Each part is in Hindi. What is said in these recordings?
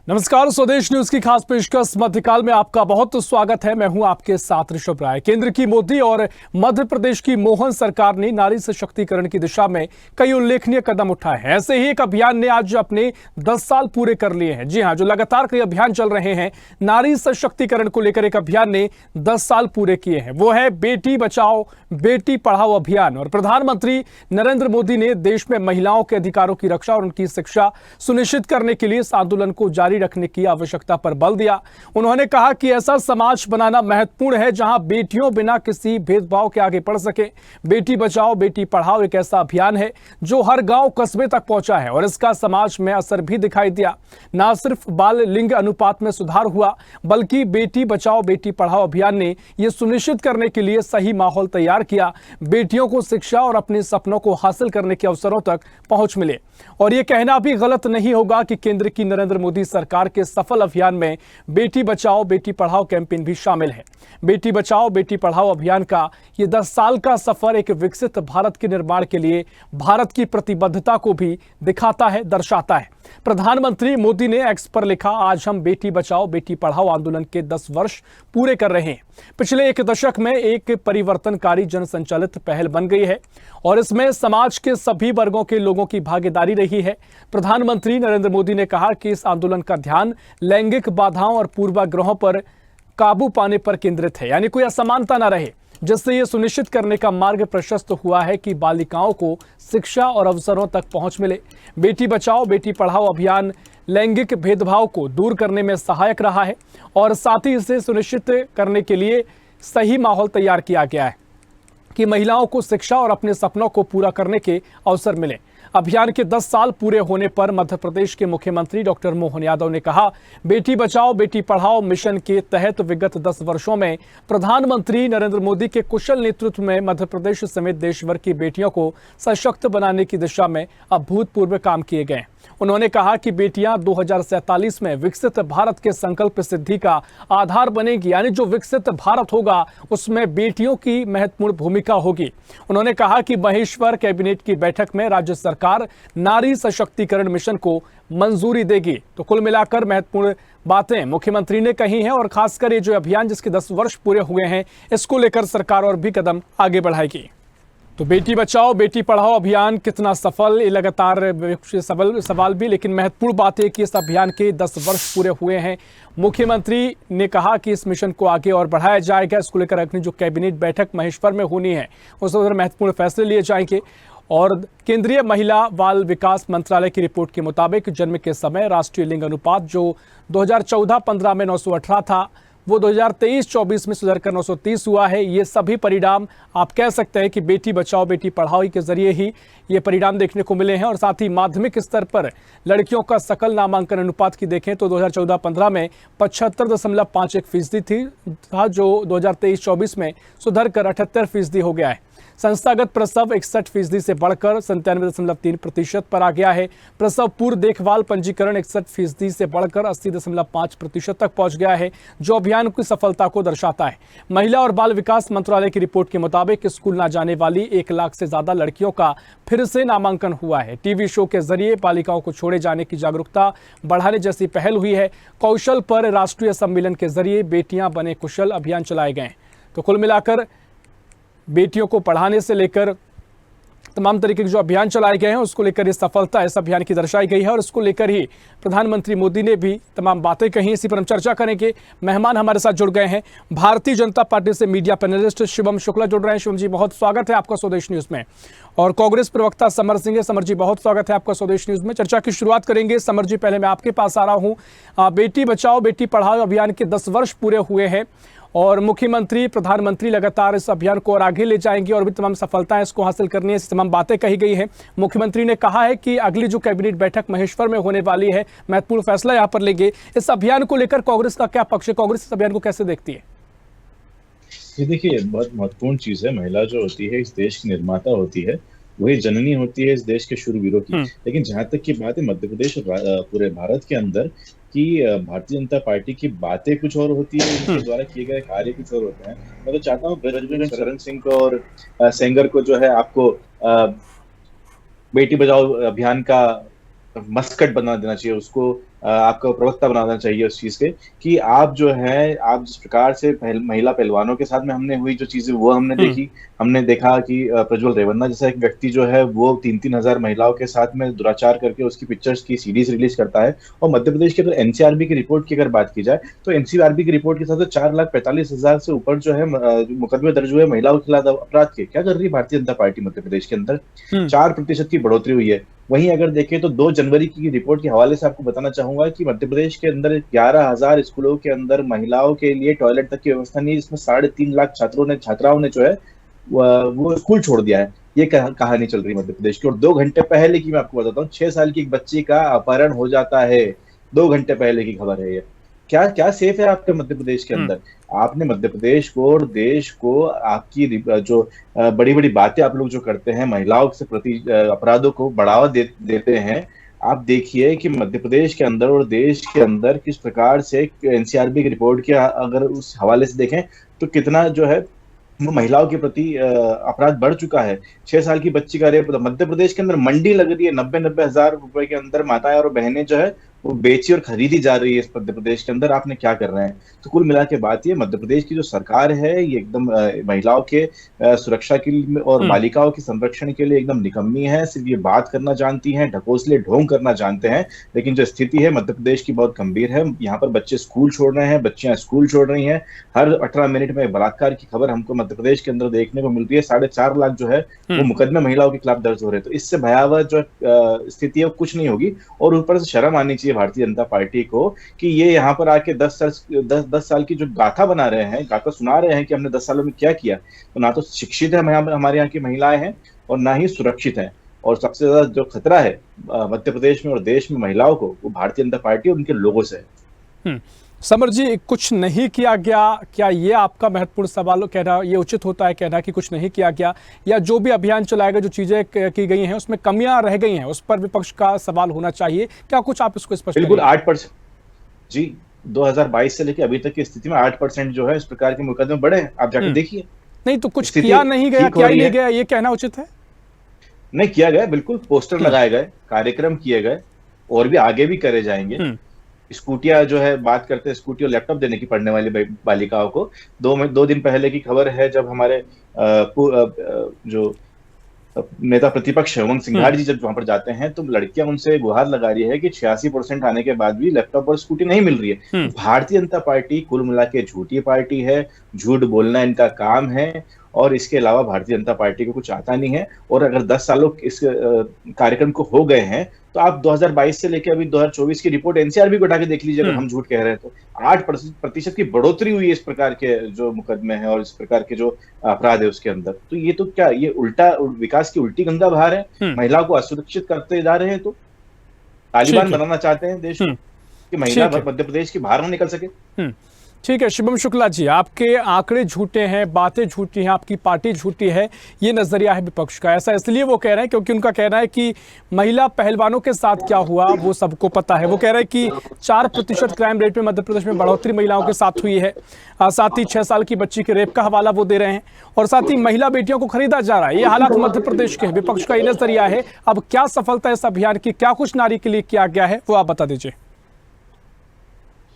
नमस्कार, स्वदेश न्यूज की खास पेशकश मध्यकाल में आपका बहुत स्वागत है। मैं हूं आपके साथ ऋषभ राय। केंद्र की मोदी और मध्य प्रदेश की मोहन सरकार ने नारी सशक्तिकरण की दिशा में कई उल्लेखनीय कदम उठाए हैं। ऐसे ही एक अभियान ने आज अपने 10 साल पूरे कर लिए हैं। जी हां, जो लगातार कई अभियान चल रहे हैं, नारी सशक्तिकरण को लेकर एक अभियान ने 10 साल पूरे किए हैं। वो है बेटी बचाओ बेटी पढ़ाओ अभियान। और प्रधानमंत्री नरेंद्र मोदी ने देश में महिलाओं के अधिकारों की रक्षा और उनकी शिक्षा सुनिश्चित करने के लिए इस आंदोलन को जारी रखने की आवश्यकता पर बल दिया। उन्होंने कहा कि ऐसा समाज बनाना महत्वपूर्ण है जहां बेटियों बिना किसी भेदभाव के आगे बढ़ सके। बेटी बचाओ बेटी पढ़ाओ एक ऐसा अभियान है जो हर गांव कस्बे तक पहुंचा है और इसका समाज में असर भी दिखाई दिया। न सिर्फ बाल लिंग अनुपात में सुधार हुआ, बल्कि बेटी बचाओ बेटी पढ़ाओ अभियान ने यह सुनिश्चित करने के लिए सही माहौल तैयार किया, बेटियों को शिक्षा और अपने सपनों को हासिल करने के अवसरों तक पहुंच मिले। और यह कहना भी गलत नहीं होगा कि केंद्र की नरेंद्र मोदी सरकार के सफल अभियान में बेटी बचाओ बेटी पढ़ाओ कैंपेन भी शामिल है। बेटी बचाओ बेटी पढ़ाओ अभियान का यह 10 साल का सफर एक विकसित भारत के निर्माण के लिए भारत की प्रतिबद्धता को भी दिखाता है, दर्शाता है। प्रधानमंत्री मोदी ने एक्स पर लिखा, आज हम बेटी बचाओ बेटी पढ़ाओ आंदोलन के 10 वर्ष पूरे कर रहे हैं। पिछले एक दशक में एक परिवर्तनकारी जन संचालित पहल बन गई है और इसमें समाज के सभी वर्गों के लोगों की भागीदारी रही है। प्रधानमंत्री नरेंद्र मोदी ने कहा कि इस आंदोलन का ध्यान लैंगिक बाधाओं और पूर्वाग्रहों पर काबू पाने पर केंद्रित है, यानी कोई असमानता न रहे, जिससे यह सुनिश्चित करने का मार्ग प्रशस्त हुआ है कि बालिकाओं को शिक्षा और अवसरों तक पहुंच मिले। बेटी बचाओ बेटी पढ़ाओ अभियान लैंगिक भेदभाव को दूर करने में सहायक रहा है और साथ ही इसे सुनिश्चित करने के लिए सही माहौल तैयार किया गया है कि महिलाओं को शिक्षा और अपने सपनों को पूरा करने के अवसर मिले। अभियान के 10 साल पूरे होने पर मध्य प्रदेश के मुख्यमंत्री डॉक्टर मोहन यादव ने कहा, बेटी बचाओ बेटी पढ़ाओ मिशन के तहत विगत 10 वर्षों में प्रधानमंत्री नरेंद्र मोदी के कुशल नेतृत्व में मध्य प्रदेश समेत देश भर की बेटियों को सशक्त बनाने की दिशा में अभूतपूर्व काम किए गए। उन्होंने कहा कि बेटियां 2047 में विकसित भारत के संकल्प सिद्धि का आधार बनेगी, यानी जो विकसित भारत होगा उसमें बेटियों की महत्वपूर्ण भूमिका होगी। उन्होंने कहा कि महेश्वर कैबिनेट की बैठक में राज्य सरकार नारी सशक्तिकरण मिशन को मंजूरी देगी। तो कुल मिलाकर महत्वपूर्ण बातें मुख्यमंत्री ने कही हैं और खासकर ये जो अभियान जिसके 10 वर्ष पूरे हुए हैं, इसको लेकर सरकार और भी कदम आगे बढ़ाएगी। तो बेटी बचाओ बेटी पढ़ाओ अभियान कितना सफल, ये लगातार सवाल भी, लेकिन महत्वपूर्ण बात है कि इस अभियान के 10 वर्ष पूरे हुए हैं। मुख्यमंत्री ने कहा कि इस मिशन को आगे और बढ़ाया जाएगा। इसको लेकर अगली जो कैबिनेट बैठक महेश्वर में होनी है उस वक्त महत्वपूर्ण फैसले लिए जाएंगे। और केंद्रीय महिला बाल विकास मंत्रालय की रिपोर्ट के मुताबिक जन्म के समय राष्ट्रीय लिंग अनुपात जो 2014-15 में 918 था, वो 2023-24 में सुधर कर 930 हुआ है। ये सभी परिणाम आप कह सकते हैं कि बेटी बचाओ बेटी पढ़ाओ के जरिए ही ये परिणाम देखने को मिले हैं। और साथ ही माध्यमिक स्तर पर लड़कियों का सकल नामांकन अनुपात की देखें तो 2014-15 में 75.51% था, जो 2023-24 में सुधर कर 78% हो गया है। संस्थागत प्रसव 61% से बढ़कर 97.3% पर आ गया है। प्रसव पूर्व देखभाल पंजीकरण 61% से बढ़कर 80.5% तक पहुंच गया है, जो अभियान की सफलता को दर्शाता है। महिला और बाल विकास मंत्रालय की रिपोर्ट के मुताबिक स्कूल न जाने वाली 1 लाख से ज्यादा लड़कियों का फिर से नामांकन हुआ है। टीवी शो के जरिए बालिकाओं को छोड़े जाने की जागरूकता बढ़ाने जैसी पहल हुई है। कौशल पर राष्ट्रीय सम्मेलन के जरिए बेटियां बने कुशल अभियान चलाए गए। तो कुल मिलाकर बेटियों को पढ़ाने से लेकर तमाम तरीके के जो अभियान चलाए गए हैं उसको लेकर ये सफलता इस अभियान की दर्शाई गई है और इसको लेकर ही प्रधानमंत्री मोदी ने भी तमाम बातें कही। इसी पर हम चर्चा करेंगे। मेहमान हमारे साथ जुड़ गए हैं, भारतीय जनता पार्टी से मीडिया पैनलिस्ट शिवम शुक्ला जुड़ रहे हैं। शिवम जी, बहुत स्वागत है आपका स्वदेश न्यूज में। और कांग्रेस प्रवक्ता समर सिंह है। समर जी, बहुत स्वागत है आपका स्वदेश न्यूज में। चर्चा की शुरुआत करेंगे। समर जी, पहले मैं आपके पास आ रहा हूँ। बेटी बचाओ बेटी पढ़ाओ अभियान के 10 वर्ष पूरे हुए हैं और मुख्यमंत्री प्रधानमंत्री लगातार इस अभियान को और आगे ले जाएंगे और भी तमाम सफलताएं इसको हासिल करनी है, तमाम बातें कही गई हैं। मुख्यमंत्री ने कहा है कि अगली जो कैबिनेट बैठक महेश्वर में होने वाली है, महत्वपूर्ण फैसला यहां पर लेंगे। इस अभियान को लेकर कांग्रेस का क्या पक्ष है? कांग्रेस इस अभियान को कैसे देखती है? ये देखिए, बहुत महत्वपूर्ण चीज है। महिला जो होती है इस देश की निर्माता होती है, वही जननी होती है इस देश के शूरवीरों की। लेकिन जहां तक की बात है मध्य प्रदेश और पूरे भारत के अंदर कि भारतीय जनता पार्टी की बातें कुछ और होती है, उनके द्वारा किए गए कार्य कुछ और होते हैं। मैं तो चाहता हूँ ब्रजमोहन शरण सिंह को और सेंगर को जो है आपको बेटी बचाओ अभियान का मस्कट बना देना चाहिए, उसको आपको प्रवक्ता बनाना चाहिए उस चीज के, कि आप जो है, आप जिस प्रकार से महिला पहलवानों के साथ में हमने हुई जो चीजें वो हमने हम्म। देखी। हमने देखा कि प्रज्वल रेवन्ना जैसा एक व्यक्ति जो है वो 3-3 हजार महिलाओं के साथ में दुराचार करके उसकी पिक्चर्स की सीरीज रिलीज करता है। और मध्य प्रदेश की अगर एनसीआरबी की रिपोर्ट की अगर बात की जाए, तो एनसीआरबी की रिपोर्ट के साथ 4,45,000 से ऊपर जो है मुकदमे दर्ज हुए महिलाओं के खिलाफ अपराध के। क्या कर रही है भारतीय जनता पार्टी मध्य प्रदेश के अंदर? हम्म। 4% की बढ़ोतरी हुई है। वहीं अगर देखें तो 2 जनवरी की रिपोर्ट के हवाले से आपको बताना चाहूंगा कि मध्य प्रदेश के अंदर 11,000 स्कूलों के अंदर महिलाओं के लिए टॉयलेट तक की व्यवस्था नहीं है, जिसमें 3.5 लाख छात्राओं ने जो है वो स्कूल छोड़ दिया है। ये कहानी चल रही है मध्य प्रदेश की। और 2 घंटे पहले की मैं आपको बताता हूँ, 6 साल की एक बच्ची का अपहरण हो जाता है। 2 घंटे पहले की खबर है ये। क्या क्या सेफ है आपके मध्य प्रदेश के हम्म। अंदर? आपने मध्य प्रदेश को और देश को, आपकी जो बड़ी बड़ी बातें आप लोग जो करते हैं, महिलाओं से प्रति अपराधों को बढ़ावा देते हैं। आप देखिए कि मध्य प्रदेश के अंदर और देश के अंदर किस प्रकार से एनसीआरबी की रिपोर्ट के अगर उस हवाले से देखें, तो कितना जो है वो महिलाओं के प्रति अपराध बढ़ चुका है। 6 साल की बच्ची का रेप मध्य प्रदेश के अंदर मंडी लग रही है। 90-90 हजार रुपए के अंदर माताएं और बहनें जो है वो बेची और खरीदी जा रही है इस मध्य प्रदेश के अंदर। आपने क्या कर रहे हैं? तो कुल मिला के बात ये, मध्य प्रदेश की जो सरकार है ये एकदम महिलाओं के सुरक्षा के लिए और हम्म। बालिकाओं के संरक्षण के लिए एकदम निकम्मी है। सिर्फ ये बात करना जानती हैं, ढकोसले ढोंग करना जानते हैं। लेकिन जो स्थिति है मध्य प्रदेश की बहुत गंभीर है। यहाँ पर बच्चे स्कूल छोड़ रहे हैं, बच्चियां स्कूल छोड़ रही हैं। हर 18 मिनट में बलात्कार की खबर हमको मध्य प्रदेश के अंदर देखने को मिलती है। 4.5 लाख जो है वो मुकदमे महिलाओं के खिलाफ दर्ज हो रहे हैं। तो इससे भयावह जो स्थिति है वो कुछ नहीं होगी। और ऊपर से शर्म आनी चाहिए भारतीय जनता पार्टी को कि ये यहाँ पर आके 10 साल की जो गाथा बना रहे हैं, गाथा सुना रहे हैं कि हमने 10 सालों में क्या किया। तो ना तो शिक्षित है हमारे यहाँ की महिलाएं हैं, और ना ही सुरक्षित हैं। और सबसे ज्यादा जो खतरा है मध्य प्रदेश में और देश में महिलाओं को, वो भारतीय जनता पार्टी और उनके लोगों से है। समर जी, कुछ नहीं किया गया, क्या ये आपका महत्वपूर्ण सवाल कहना, ये उचित होता है कहना कि कुछ नहीं किया गया, या जो भी अभियान चलाया गया, जो चीजें की गई हैं उसमें कमियां रह गई हैं, उस पर विपक्ष का सवाल होना चाहिए? क्या कुछ आप इसको स्पष्ट बिल्कुल करेंगे? 8%। जी, 2022 से लेकर अभी तक की स्थिति में 8% जो है इस प्रकार के मुकदमे बढ़े हैं। आप जाकर देखिए। नहीं तो कुछ स्थिति किया नहीं गया, ठीक हो क्या ही रही नहीं है। गया, ये कहना उचित है? नहीं किया गया, बिल्कुल पोस्टर लगाए गए, कार्यक्रम किए गए, और भी आगे भी करे जाएंगे। स्कूटियां जो है, बात करते हैं स्कूटी और लैपटॉप देने की पढ़ने वाली बालिकाओं को। 2 दिन पहले की खबर है, जब हमारे जो नेता प्रतिपक्ष है उमंग सिंघार जी जब वहां पर जाते हैं, तो लड़कियां उनसे गुहार लगा रही है कि 86% आने के बाद भी लैपटॉप और स्कूटी नहीं मिल रही है। भारतीय जनता पार्टी कुल मिला के झूठी पार्टी है, झूठ बोलना इनका काम है, और इसके अलावा भारतीय जनता पार्टी को कुछ आता नहीं है। और अगर 10 सालों इस कार्यक्रम को हो गए हैं, तो आप 2022 से लेकर अभी 2024 की रिपोर्ट एनसीआरबी को उठा के देख लीजिए। अगर हम झूठ कह रहे हैं तो 8% की बढ़ोतरी हुई है इस प्रकार के जो मुकदमे हैं और इस प्रकार के जो अपराध है उसके अंदर। तो ये तो क्या, ये उल्टा विकास की उल्टी गंगा बहा रहे हैं, महिलाओं को असुरक्षित करते जा रहे हैं। तो तालिबान बनाना चाहते हैं देश को, कि महिला मध्य प्रदेश की बाहर न निकल सके। ठीक है शिवम शुक्ला जी, आपके आंकड़े झूठे हैं, बातें झूठी हैं, आपकी पार्टी झूठी है, ये नजरिया है विपक्ष का। ऐसा इसलिए वो कह रहे हैं क्योंकि उनका कहना है कि महिला पहलवानों के साथ क्या हुआ वो सबको पता है। वो कह रहे हैं कि 4% क्राइम रेट में मध्य प्रदेश में बढ़ोतरी महिलाओं के साथ हुई है। साथ ही 6 साल की बच्ची के रेप का हवाला वो दे रहे हैं, और साथ ही महिला बेटियों को खरीदा जा रहा है। ये हालात मध्य प्रदेश के हैं, विपक्ष का ये नजरिया है। अब क्या सफलता इस अभियान की, क्या कुछ नारी के लिए किया गया है, वो आप बता दीजिए।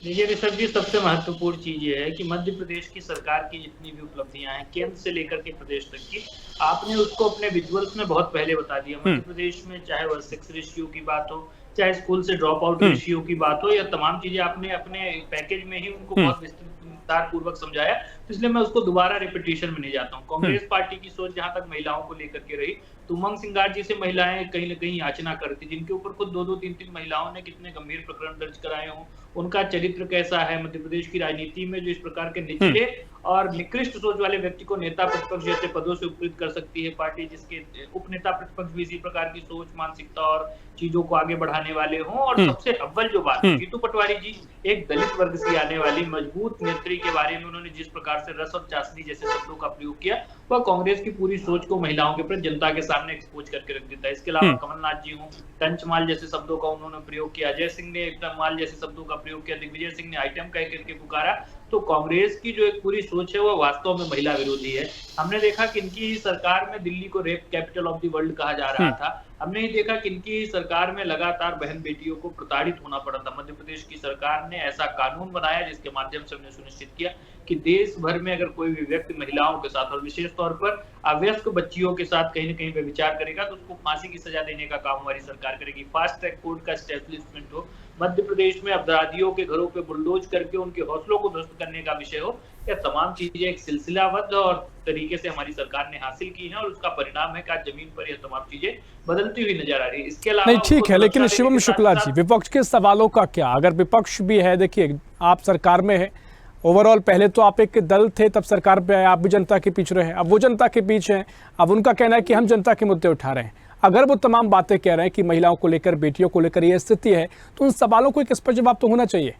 देखिए ऋषभ जी, सबसे महत्वपूर्ण चीज ये है कि मध्य प्रदेश की सरकार की जितनी भी उपलब्धियां हैं केंद्र से लेकर के प्रदेश तक की, आपने उसको अपने विजुअल्स में बहुत पहले बता दिया। मध्य प्रदेश में चाहे वह सेक्स रेशियो की बात हो, चाहे स्कूल से ड्रॉप आउट रेशियो की बात हो, या तमाम चीजें आपने अपने पैकेज में ही उनको बहुत विस्तार पूर्वक समझाया। तो इसलिए मैं उसको दोबारा रिपीटिशन में नहीं जाता हूँ। कांग्रेस पार्टी की सोच जहां तक महिलाओं को लेकर के रही, तो उमंग सिंघार जी से महिलाएं कहीं न कहीं याचना करती, जिनके ऊपर खुद 2-2, 3-3 महिलाओं ने कितने गंभीर प्रकरण दर्ज कराए हों, उनका चरित्र कैसा है, मध्य प्रदेश की राजनीति में जो इस प्रकार के निचले और निकृष्ट सोच वाले व्यक्ति को नेता प्रतिपक्ष जैसे पदों से उपकृत कर सकती है पार्टी, जिसके उपनेता प्रतिपक्ष भी इसी प्रकार की सोच, मानसिकता और चीजों को आगे बढ़ाने वाले हों। और सबसे अव्वल जो बात है, जीतू पटवारी जी एक दलित वर्ग से आने वाली मजबूत नेत्री के बारे में उन्होंने जिस प्रकार से रस और चाशनी जैसे शब्दों का प्रयोग किया, वह कांग्रेस की पूरी सोच को महिलाओं के प्रति जनता के सामने एक्सपोज करके रख देता है। इसके अलावा कमलनाथ जी हों, टंच माल जैसे शब्दों का उन्होंने प्रयोग किया, अजय सिंह ने एकदम माल जैसे शब्दों का प्रयोग किया, दिग्विजय सिंह ने आइटम कह करके पुकारा। तो कांग्रेस की जो एक पूरी सोच है वो वास्तव में महिला विरोधी है। हमने देखा कि इनकी सरकार में दिल्ली को rape capital of the world कहा जा रहा था। हमने देखा कि इनकी सरकार में लगातार बहन बेटियों को प्रताड़ित होना पड़ा था। मध्य प्रदेश की सरकार ने ऐसा कानून बनाया जिसके माध्यम से हमने सुनिश्चित किया कि देश भर में अगर कोई भी व्यक्ति महिलाओं के साथ और विशेष तौर पर अवयस्क बच्चियों के साथ कहीं न कहीं व्यभिचार करेगा तो उसको फांसी की सजा देने का काम हमारी सरकार करेगी। फास्ट ट्रैक कोर्ट का एस्टेब्लिशमेंट हो, मध्य प्रदेश में अपराधियों के घरों पे बुलडोज करके उनके हौसलों को ध्वस्त करने का विषय हो, यह तमाम चीजें एक सिलसिलाबद्ध और तरीके से हमारी सरकार ने हासिल की है और उसका परिणाम है कि आज जमीन पर यह तमाम चीजें बदलती हुई नजर आ रही है। इसके अलावा नहीं, ठीक है, लेकिन शिवम शुक्ला जी, विपक्ष के सवालों का क्या? अगर विपक्ष भी है, देखिए आप सरकार में है, ओवरऑल पहले तो आप एक दल थे, तब सरकार पे आए, आप भी जनता के पीछे रहे, अब वो जनता के बीच हैं, अब उनका कहना है कि हम जनता के मुद्दे उठा रहे हैं। अगर वो तमाम बातें कह रहे हैं कि महिलाओं को लेकर, बेटियों को लेकर ये स्थिति है, तो उन सवालों को एक स्पष्ट जवाब तो होना चाहिए।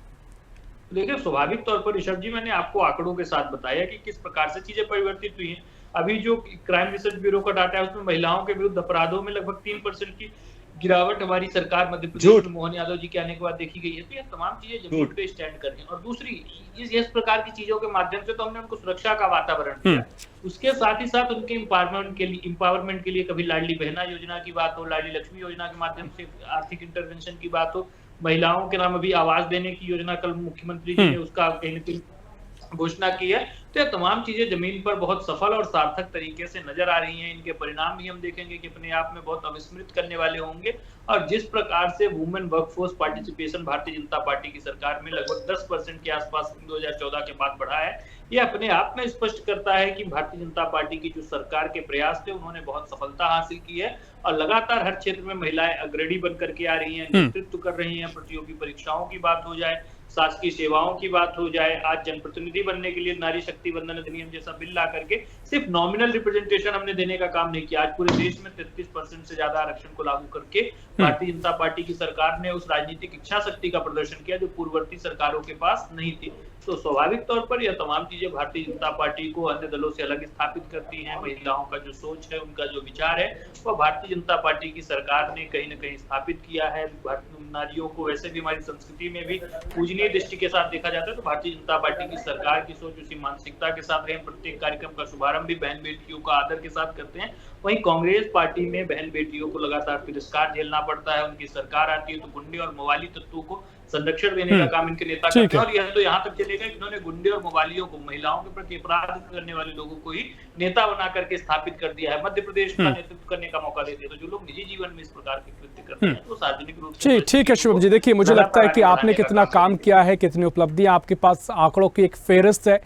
देखिए, स्वाभाविक तौर पर ऋषभ जी, मैंने आपको आंकड़ों के साथ बताया कि किस प्रकार से चीजें परिवर्तित हुई हैं। अभी जो क्राइम रिसर्च ब्यूरो का डाटा है उसमें महिलाओं के विरुद्ध अपराधों में लगभग 3% की गिरावट हमारी सरकार मध्य प्रदेश में मोहन यादव जी के आने के बाद देखी गई है। तो ये तमाम चीजें जमीन पे स्टैंड कर रही हैं। और दूसरी इस प्रकार की चीजों के माध्यम से तो हमने उनको सुरक्षा का वातावरण दिया, उसके साथ ही साथ उनके इंपावरमेंट के लिए कभी लाडली बहना योजना की बात हो, लाडली लक्ष्मी योजना के माध्यम से आर्थिक इंटरवेंशन की बात हो, महिलाओं के नाम अभी आवास देने की योजना कल मुख्यमंत्री जी ने उसका कहीं न कहीं घोषणा की है। तो ये तमाम चीजें जमीन पर बहुत सफल और सार्थक तरीके से नजर आ रही हैं। इनके परिणाम भी हम देखेंगे कि अपने आप में बहुत अविस्मृत करने वाले होंगे। और जिस प्रकार से women workforce participation Bharatiya Janata party की सरकार में लगभग 10% के आसपास 2014 के बाद बढ़ा है, ये अपने आप में स्पष्ट करता है कि भारतीय जनता पार्टी की जो सरकार के प्रयास थे उन्होंने बहुत सफलता हासिल की है और लगातार हर क्षेत्र में महिलाएं अग्रणी बन करके आ रही हैं, नेतृत्व कर रही हैं। प्रतियोगी परीक्षाओं की बात हो जाए, शासकीय सेवाओं की बात हो जाए, आज जनप्रतिनिधि बनने के लिए नारी शक्ति वंदन अधिनियम जैसा बिल ला करके सिर्फ नॉमिनल रिप्रेजेंटेशन हमने देने का काम नहीं किया। आज पूरे देश में 33% से ज्यादा आरक्षण को लागू करके भारतीय जनता पार्टी की सरकार ने उस राजनीतिक इच्छा शक्ति का प्रदर्शन किया जो पूर्ववर्ती सरकारों के पास नहीं थी। तो स्वाभाविक तौर पर यह तमाम चीजें भारतीय जनता पार्टी को अन्य दलों से अलग स्थापित करती हैं। महिलाओं का जो सोच है, उनका जो विचार है, वह भारतीय जनता पार्टी की सरकार ने कहीं न कहीं स्थापित किया है। नारियों को वैसे भी हमारी संस्कृति में भी पूजनीय दृष्टि के साथ देखा जाता है। तो भारतीय जनता पार्टी की सरकार की सोच उसी मानसिकता के साथ रहे। प्रत्येक कार्यक्रम का शुभारंभ भी बहन बेटियों का आदर के साथ करते हैं। वहीं कांग्रेस पार्टी में बहन बेटियों को लगातार तिरस्कार झेलना पड़ता है। उनकी सरकार आती है तो गुंडे और मवाली तत्वों को संरक्षण देने का काम इनके नेता करते हैं। और यह तो यहाँ तक चलेगा कि इन्होंने गुंडे और मवालियों को, महिलाओं के प्रति अपराध करने वाले लोगों को ही नेता बना करके स्थापित कर दिया है। मध्य प्रदेश का नेतृत्व करने का मौका देते हैं। तो जो लोग निजी जीवन में इस प्रकार के कृत्य करते हैं तो सार्वजनिक रूप से। ठीक है शिवम जी, देखिए मुझे लगता है कि आपने कितना काम किया है, कितनी उपलब्धियां, आपके पास आंकड़ों की एक फेहरिस्त है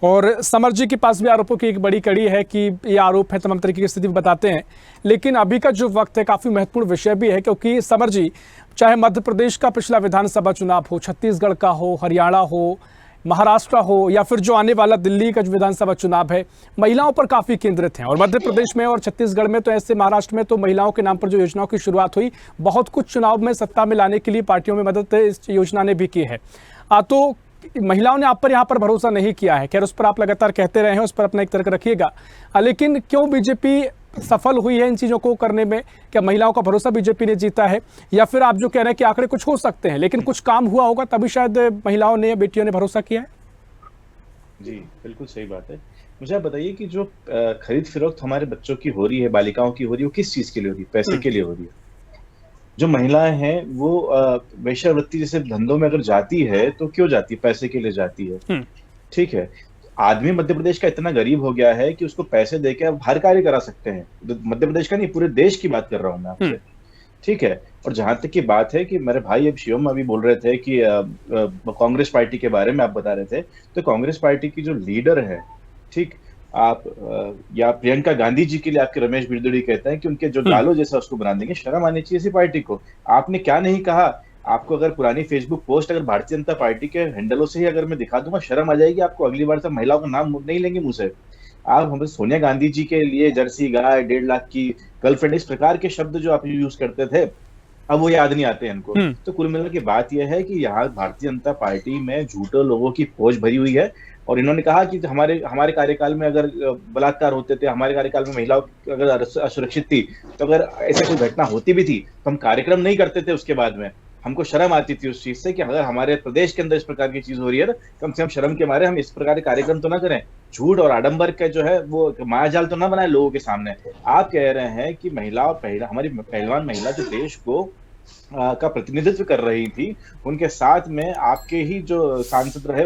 और समर जी के पास भी आरोपों की एक बड़ी कड़ी है कि ये आरोप है, तमाम तरीके की स्थिति बताते हैं। लेकिन अभी का जो वक्त है काफ़ी महत्वपूर्ण विषय भी है, क्योंकि समर जी, चाहे मध्य प्रदेश का पिछला विधानसभा चुनाव हो, छत्तीसगढ़ का हो, हरियाणा हो, महाराष्ट्र हो या फिर जो आने वाला दिल्ली का जो विधानसभा चुनाव है, महिलाओं पर काफ़ी केंद्रित हैं। और मध्य प्रदेश में और छत्तीसगढ़ में तो ऐसे, महाराष्ट्र में तो महिलाओं के नाम पर जो योजनाओं की शुरुआत हुई, बहुत कुछ चुनाव में सत्ता में लाने के लिए पार्टियों में मदद इस योजना ने भी की है। तो महिलाओं ने आप पर यहाँ पर भरोसा नहीं किया है। खैर, उस पर आप लगातार कहते रहे हैं, उस पर अपना एक तर्क रखिएगा। लेकिन क्यों बीजेपी सफल हुई है इन चीज़ों को करने में? क्या महिलाओं का भरोसा बीजेपी ने जीता है, या फिर आप जो कह रहे हैं कि आंकड़े कुछ हो सकते हैं लेकिन कुछ काम हुआ होगा तभी शायद महिलाओं ने, बेटियों ने भरोसा किया है? जी बिल्कुल सही बात है। मुझे आप बताइए कि जो खरीद फरोख्त हमारे बच्चों की हो रही है, बालिकाओं की हो रही है, वो किस चीज के लिए हो रही है? पैसे के लिए हो रही है। जो महिलाएं हैं वो वेश्यावृत्ति जैसे धंधों में अगर जाती है तो क्यों जाती है? पैसे के लिए जाती है। ठीक है, आदमी मध्य प्रदेश का इतना गरीब हो गया है कि उसको पैसे देके आप हर कार्य करा सकते हैं। मध्य प्रदेश का नहीं, पूरे देश की बात कर रहा हूं मैं आपसे। ठीक है, और जहां तक की बात है कि मेरे भाई अब शिवम अभी बोल रहे थे कि कांग्रेस पार्टी के बारे में आप बता रहे थे, तो कांग्रेस पार्टी की जो लीडर है, ठीक, आप या प्रियंका गांधी जी के लिए आपके रमेश बिरदुड़ी कहते हैं कि उनके जो लालो जैसा उसको बना देंगे। शर्म आनी चाहिए इसी पार्टी को। आपने क्या नहीं कहा? आपको अगर पुरानी फेसबुक पोस्ट अगर भारतीय जनता पार्टी के हैंडलों से ही अगर मैं दिखा दूंगा, शर्म आ जाएगी आपको। अगली बार से महिलाओं का नाम नहीं लेंगे मुंह से। आप हमें सोनिया गांधी जी के लिए जर्सी गाय, 1.5 लाख की गर्लफ्रेंड, इस प्रकार के शब्द जो आप यूज करते थे, अब वो याद नहीं आते हैं इनको। तो कुल मिलाकर की बात यह है कि यहाँ भारतीय जनता पार्टी में झूठे लोगों की फौज भरी हुई है। और इन्होंने कहा कि हमारे कार्यकाल में अगर बलात्कार होते थे, हमारे कार्यकाल में महिलाओं अगर असुरक्षित थी, तो अगर ऐसा कोई घटना होती भी थी तो हम कार्यक्रम नहीं करते थे उसके बाद में। हमको शर्म आती थी उस चीज से कि अगर हमारे प्रदेश के अंदर इस प्रकार की चीज हो रही है, तो कम से कम शर्म के मारे हम इस प्रकार के कार्यक्रम तो ना करें, झूठ और आडंबर का जो है वो मायाजाल तो ना बनाए लोगों के सामने। आप कह रहे हैं कि हमारी पहलवान महिला जो देश को का प्रतिनिधित्व कर रही थी, उनके साथ में आपके ही जो सांसद रहे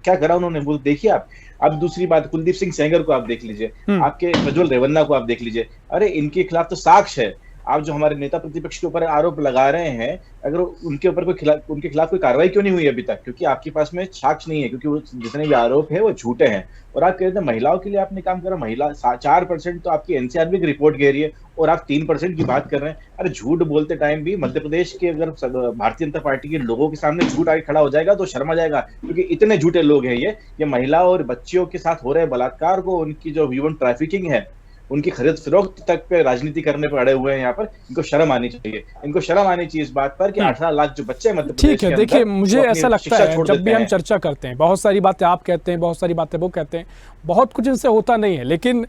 क्या करा उन्होंने, वो देखिए आप। अब दूसरी बात, कुलदीप सिंह सेंगर को आप देख लीजिए, आपके प्रज्वल रेवन्ना को आप देख लीजिए, अरे इनके खिलाफ तो साक्ष्य है। आप जो हमारे नेता प्रतिपक्ष के ऊपर आरोप लगा रहे हैं, अगर उनके खिलाफ कोई कार्रवाई क्यों नहीं हुई अभी तक? क्योंकि आपके पास में साक्ष्य नहीं है, क्योंकि वो जितने भी आरोप है वो झूठे हैं। और आप कहते हैं महिलाओं के लिए आपने काम करा, महिला 4% तो आपकी एनसीआरबी की रिपोर्ट कह रही है, और आप 3% की बात कर रहे हैं। अरे झूठ बोलते टाइम भी मध्य प्रदेश के अगर भारतीय जनता पार्टी के लोगों के सामने झूठ आगे खड़ा हो जाएगा तो शर्मा जाएगा, क्योंकि इतने झूठे लोग हैं ये महिलाओं और बच्चियों के साथ हो रहे बलात्कार को, उनकी जो ह्यूमन ट्रैफिकिंग है, उनकी खरीद फरोख्त तक पे राजनीति करने पर अड़े हुए हैं यहाँ पर। इनको शर्म आनी चाहिए, इनको शर्म आनी चाहिए इस बात पर कि 18 लाख जो बच्चे मध्य प्रदेश ठीक है। देखिए, मुझे ऐसा लगता है जब भी हम चर्चा करते हैं, बहुत सारी बातें आप कहते हैं, बहुत सारी बातें वो कहते हैं, बहुत कुछ इनसे होता नहीं है। लेकिन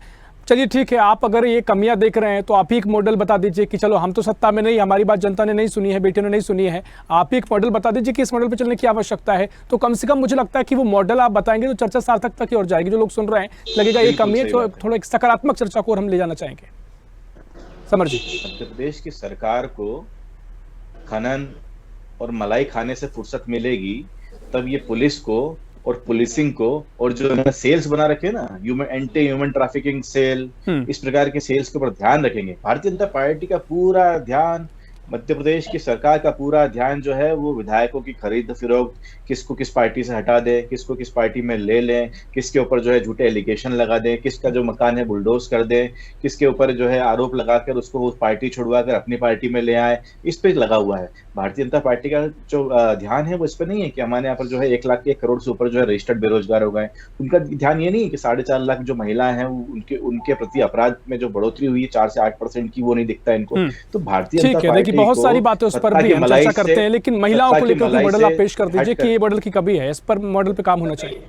चलिए ठीक है, आप अगर ये कमियां देख रहे हैं तो आप ही एक मॉडल बता दीजिए कि चलो हम तो सत्ता में नहीं, हमारी बात जनता ने नहीं सुनी है, बेटियों ने नहीं सुनी है, आप ही एक मॉडल बता दीजिए कि इस मॉडल पे चलने की आवश्यकता है। तो कम से कम मुझे लगता है कि वो मॉडल आप बताएंगे तो चर्चा सार्थकता की ओर जाएगी, जो लोग सुन रहे हैं लगेगा ये कमी है, थोड़ा एक सकारात्मक चर्चा को हम ले जाना चाहेंगे। समर जी, मध्य प्रदेश की सरकार को खनन और मलाई खाने से फुर्सत मिलेगी तब ये पुलिस को और पुलिसिंग को और जो सेल्स बना रखे ना, एंटी ह्यूमन ट्रैफिकिंग सेल, इस प्रकार के सेल्स के ऊपर ध्यान रखेंगे। भारतीय जनता पार्टी का पूरा ध्यान, मध्य प्रदेश की सरकार का पूरा ध्यान जो है वो विधायकों की खरीद फरोख्त, किसको किस पार्टी से हटा दे, किसको किस पार्टी में ले लें, किसके ऊपर जो है झूठे एलिगेशन लगा दें, किसका जो मकान है बुलडोज कर दें, किसके ऊपर जो है आरोप लगाकर उसको वो पार्टी छुड़वा कर अपनी पार्टी में ले आए, इस पे लगा हुआ है। भारतीय जनता पार्टी का जो ध्यान है वो इस पे नहीं है कि हमारे यहाँ पर जो है 1 करोड़ से ऊपर जो है रजिस्टर्ड बेरोजगार हो गए। उनका ध्यान ये नहीं है कि 4.5 लाख जो महिलाएं हैं उनके प्रति अपराध में जो बढ़ोतरी हुई है 4 से 8% की, वो नहीं दिखता इनको। तो भारतीय जनता पार्टी बहुत सारी बातें उस पर भी हम चर्चा करते हैं, लेकिन महिलाओं को लेकर कोई मॉडल आप पेश कर दीजिए कि ये मॉडल की कमी है, इस पर मॉडल पे काम होना चाहिए।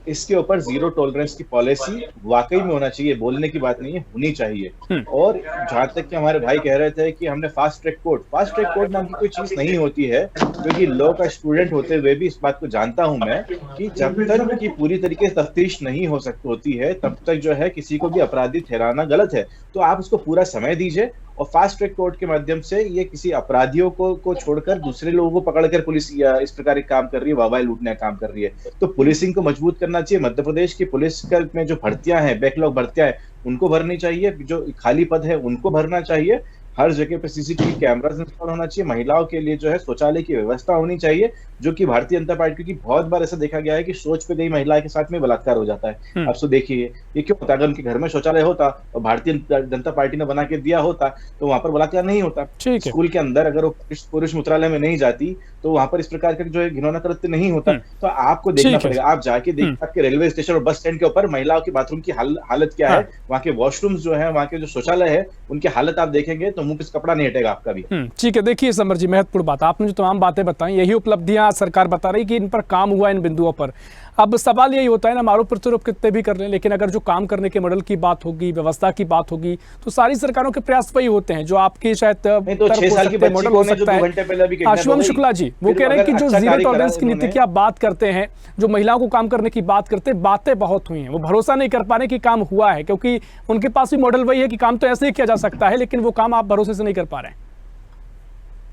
इसके ऊपर जीरो टॉलरेंस की पॉलिसी वाकई में होना चाहिए, बोलने की बात नहीं है, होनी चाहिए। और जहां तक कि हमारे भाई कह रहे थे कि हमने फास्ट ट्रैक कोर्ट नाम की कोई चीज नहीं होती है, क्योंकि लॉ का स्टूडेंट होते हुए भी इस बात को जानता हूं मैं कि जब तक की पूरी तरीके से तफ्तीश नहीं होती है तब तक जो है किसी को भी अपराधी ठहराना गलत है। तो आप उसको पूरा समय दीजिए, और फास्ट ट्रैक कोर्ट के माध्यम से ये किसी अपराधियों को छोड़कर दूसरे लोगों को पकड़कर पुलिस इस प्रकार काम कर रही है, वाहवाही लूटने का काम कर रही है। तो पुलिसिंग को मजबूत करना चाहिए। मध्य प्रदेश की पुलिस में जो भर्तियां हैं, बैकलॉग भर्तियां हैं, उनको भरनी चाहिए, जो खाली पद है उनको भरना चाहिए। हर जगह पे सीसीटीवी कैमरास इंस्टॉल होना चाहिए। महिलाओं के लिए जो है शौचालय की व्यवस्था होनी चाहिए, जो कि भारतीय जनता पार्टी की बहुत बार ऐसा देखा गया है कि शौच पे गई महिला के साथ में बलात्कार हो जाता है। अब तो देखिए ये क्यों होता है? अगर उनके घर में शौचालय होता और भारतीय जनता पार्टी ने बना के दिया होता तो वहां पर बलात्कार नहीं होता। स्कूल के अंदर अगर वो पुरुष मूत्रालय में नहीं जाती तो वहां पर इस प्रकार का जो है घिनौना कृत्य नहीं होता। तो आपको देखना पड़ेगा, आप जाके देखिए आपके रेलवे स्टेशन और बस स्टैंड के ऊपर महिलाओं की बाथरूम की हालत क्या है, वहाँ के वॉशरूम्स जो है, वहाँ के जो शौचालय है, उनकी हालत आप देखेंगे तो मुंह पे कपड़ा नहीं हटेगा आपका भी। ठीक है। देखिए समर जी, महत्वपूर्ण बात आपने जो तमाम बातें बताई, यही उपलब्धियां सरकार बता रही कि इन पर काम हुआ इन बिंदुओं पर। अब सवाल यही होता है ना, आरोप प्रत्यारोप कितने भी कर लें, लेकिन अगर जो काम करने के मॉडल की बात होगी, व्यवस्था की बात होगी, तो सारी सरकारों के प्रयास वही होते हैं जो आपके शायद तो 6 साल की मॉडल हो सकता है। शिवम शुक्ला जी वो कह रहे हैं कि जो जीरो टॉलरेंस की नीति की आप बात करते हैं, जो महिलाओं को काम करने की बात करते हैं, बातें बहुत हुई हैं, वो भरोसा नहीं कर पा रहे कि काम हुआ है, क्योंकि उनके पास भी मॉडल वही है कि काम तो ऐसे ही किया जा सकता है, लेकिन वो काम आप भरोसे से नहीं कर पा रहे हैं।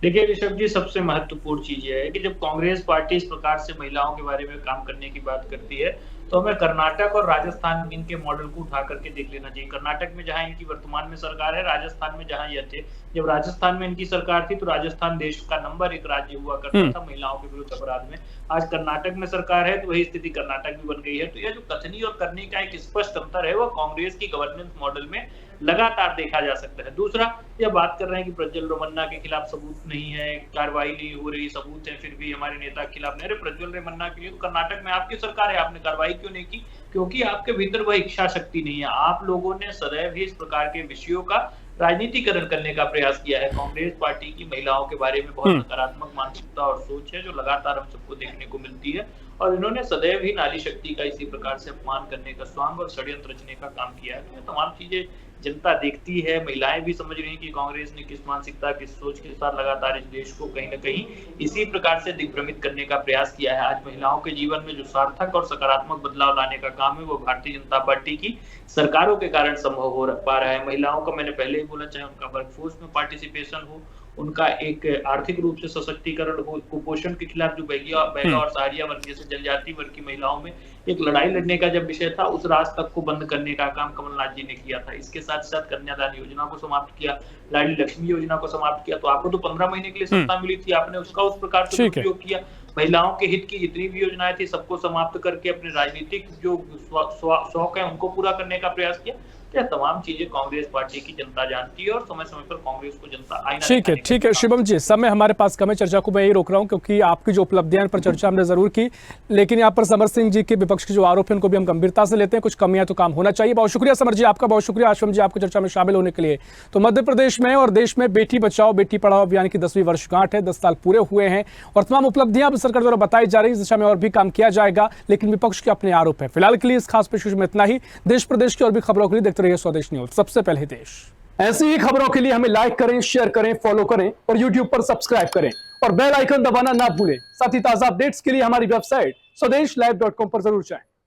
देखिए ऋषभ जी, सबसे महत्वपूर्ण चीज यह है कि जब कांग्रेस पार्टी इस प्रकार से महिलाओं के बारे में काम करने की बात करती है तो हमें कर्नाटक और राजस्थान में इनके मॉडल को उठा करके देख लेना चाहिए। कर्नाटक में जहां इनकी वर्तमान में सरकार है, राजस्थान में जहां यह थे, जब राजस्थान में इनकी सरकार थी तो राजस्थान देश का नंबर 1 राज्य हुआ करता था महिलाओं के विरुद्ध अपराध में। आज कर्नाटक में सरकार है तो वही स्थिति कर्नाटक भी बन गई है। तो यह जो कथनी और करने का एक स्पष्ट अंतर है, वह कांग्रेस की गवर्नेंस मॉडल में लगातार देखा जा सकता है। दूसरा, यह बात कर रहे हैं कि प्रज्वल रेवन्ना के खिलाफ सबूत नहीं है, कार्रवाई नहीं हो रही, सबूत है फिर भी हमारे नेता के खिलाफ नहीं। अरे प्रज्वल रेवन्ना के लिए तो कर्नाटक में आपकी सरकार है, आपने कार्रवाई क्यों नहीं की? क्योंकि आपके भीतर वह इच्छा शक्ति नहीं है। आप लोगों ने सदैव ही इस प्रकार के विषयों का राजनीतिकरण करने का प्रयास किया है। कांग्रेस पार्टी की महिलाओं के बारे में बहुत नकारात्मक मानसिकता और सोच है जो लगातार हम सबको देखने को मिलती है, और इन्होंने सदैव ही नारी शक्ति का इसी प्रकार से अपमान करने का स्वांग और षड्यंत्र रचने का काम किया है। तो ये तमाम चीजें जनता देखती है, महिलाएं भी समझ रही हैं कि कांग्रेस ने किस मानसिकता, किस सोच के साथ लगातार इस देश को कहीं न कहीं इसी प्रकार से दिग्भ्रमित करने का प्रयास किया है। आज महिलाओं के जीवन में जो सार्थक और सकारात्मक बदलाव लाने का काम है, वो भारतीय जनता पार्टी की सरकारों के कारण संभव हो पा रहा है। महिलाओं का मैंने पहले ही बोला, चाहे उनका वर्कफोर्स में पार्टिसिपेशन हो, उनका एक आर्थिक रूप से सशक्तिकरण हो, कुपोषण के खिलाफ जो बैगा और सहारिया वर्ग जैसे जनजाति वर्ग की महिलाओं में एक लड़ाई लड़ने का जब विषय था, उस राज तक को बंद करने का काम कमलनाथ जी ने किया था। इसके साथ साथ कन्यादान योजना को समाप्त किया, लाडली लक्ष्मी योजना को समाप्त किया। तो आपको तो 15 महीने के लिए सत्ता मिली थी, आपने उसका उस प्रकार से उपयोग किया। महिलाओं के हित की जितनी भी योजनाएं थी, सबको समाप्त करके अपने राजनीतिक जो शौक है उनको पूरा करने का प्रयास किया। यह तमाम चीजें कांग्रेस पार्टी की जनता जानती है और समय समय पर कांग्रेस को जनता आईना ठीक है शिवम जी, समय हमारे पास कम है, चर्चा को मैं यही रोक रहा हूं क्योंकि आपकी जो उपलब्धियां पर चर्चा हमने जरूर की, लेकिन यहाँ पर समर सिंह जी के विपक्ष के जो आरोप है उनको भी हम गंभीरता से लेते हैं। कुछ कमियां तो काम होना चाहिए। बहुत शुक्रिया समर जी आपका, बहुत शुक्रिया आश्रम जी आपको चर्चा में शामिल होने के लिए। तो मध्य प्रदेश में और देश में बेटी बचाओ बेटी पढ़ाओ अभियान की 10वीं वर्षगांठ है, 10 साल पूरे हुए हैं और तमाम उपलब्धियां अब सरकार द्वारा बताई जा रही है। इस दिशा में और भी काम किया जाएगा, लेकिन विपक्ष के अपने आरोप है। फिलहाल के लिए इस खास पेशकश में इतना ही। देश प्रदेश की और भी खबरों के लिए देखते रहिए स्वदेश न्यूज, सबसे पहले देश। ऐसी ही खबरों के लिए हमें लाइक करें, शेयर करें, फॉलो करें और YouTube पर सब्सक्राइब करें और बेल आइकन दबाना ना भूलें। साथ ही ताजा अपडेट्स के लिए हमारी वेबसाइट swadesh live.com पर जरूर जाएं।